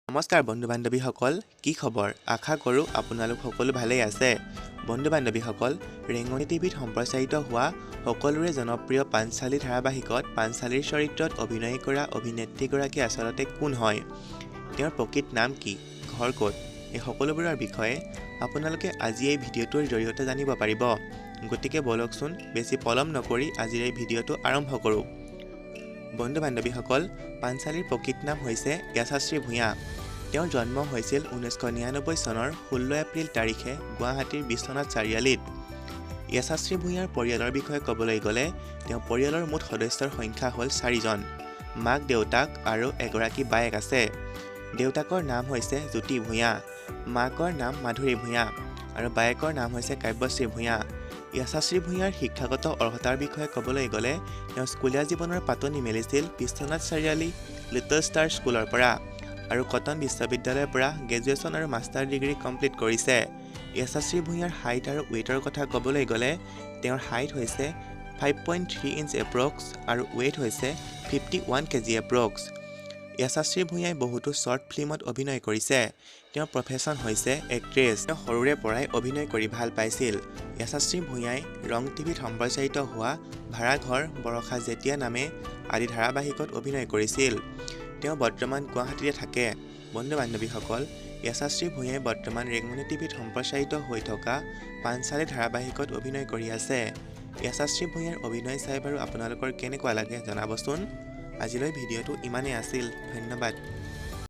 নমস্কাৰ বন্ধু বান্ধৱীসকল, কি খবৰ? আশা কৰোঁ আপোনালোক সকলো ভালেই আছে। বন্ধু বান্ধৱীসকল, ৰেঙনি টিভিত সম্প্ৰচাৰিত হোৱা সকলোৰে জনপ্ৰিয় পাঞ্চালী ধাৰাবাহিকত পাঞ্চালীৰ চৰিত্ৰত অভিনয় কৰা অভিনেত্ৰীগৰাকী আচলতে কোন হয়? তেওঁৰ প্ৰকৃত নাম কি? ঘৰ ক'ত? এই সকলোবোৰৰ বিষয়ে আপোনালোকে আজি এই ভিডিঅ'টোৰ জৰিয়তে জানিব পাৰিব। গতিকে বলকচোন বেছি পলম নকৰি আজিৰ এই ভিডিঅ'টো আৰম্ভ কৰোঁ। বন্ধু বান্ধৱীসকল, পাঞ্চালীৰ প্ৰকৃত নাম হৈছে য়াসাশ্ৰী ভূঞা। তেওঁৰ জন্ম হৈছিল 1999 চনৰ 16 এপ্ৰিল তাৰিখে গুৱাহাটীৰ বিশ্বনাথ চাৰিআলিত। য়াসাশ্ৰী ভূঞাৰ পৰিয়ালৰ বিষয়ে ক'বলৈ গ'লে তেওঁৰ পৰিয়ালৰ মুঠ সদস্যৰ সংখ্যা হ'ল 4জন। মাক দেউতাক আৰু এগৰাকী বায়েক আছে। দেউতাকৰ নাম হৈছে জ্যোতি ভূঞা, মাকৰ নাম মাধুৰী ভূঞা আৰু বায়েকৰ নাম হৈছে কাব্যশ্ৰী ভূঞা। য়াসাশ্ৰী ভূঞাৰ শিক্ষাগত অৰ্হতাৰ বিষয়ে ক'বলৈ গ'লে তেওঁ স্কুলীয়া জীৱনৰ পাতনি মেলিছিল বিশ্বনাথ চাৰিআলি লিটল ষ্টাৰ স্কুলৰ পৰা আৰু কটন বিশ্ববিদ্যালয়ৰ পৰা গ্ৰেজুৱেশ্যন আৰু মাষ্টাৰ ডিগ্ৰী কমপ্লিট কৰিছে। য়াসাশ্ৰী ভূঞাৰ হাইট আৰু ৱেইটৰ কথা ক'বলৈ গ'লে তেওঁৰ হাইট হৈছে 5.3 ইঞ্চ এপ্ৰক্স আৰু ৱেইট হৈছে 51 কেজি এপ্ৰক্স। য়াসাশ্ৰী ভূঞাই বহুতো শ্বৰ্ট ফিল্মত অভিনয় কৰিছে। তেওঁৰ প্ৰফেশ্যন হৈছে এক্ট্ৰেছ। তেওঁ সৰুৰে পৰাই অভিনয় কৰি ভাল পাইছিল। য়াসাশ্ৰী ভূঞাই ৰং টিভিত সম্প্ৰচাৰিত হোৱা ভাড়াঘৰ, বৰষা যেতিয়া নামে আদি ধাৰাবাহিকত অভিনয় কৰিছিল। তেওঁ বৰ্তমান গুৱাহাটীতে থাকে। বন্ধু বান্ধৱীসকল, য়াসাশ্ৰী ভূঞাই বৰ্তমান ৰেঙনি টিভিত সম্প্ৰচাৰিত হৈ থকা পাঞ্চালী ধাৰাবাহিকত অভিনয় কৰি আছে। য়াসাশ্ৰী ভূঞাৰ অভিনয় চাই বাৰু আপোনালোকৰ কেনেকুৱা লাগে জনাবচোন। আজিলৈ ভিডিঅ'টো ইমানেই আছিল। ধন্যবাদ।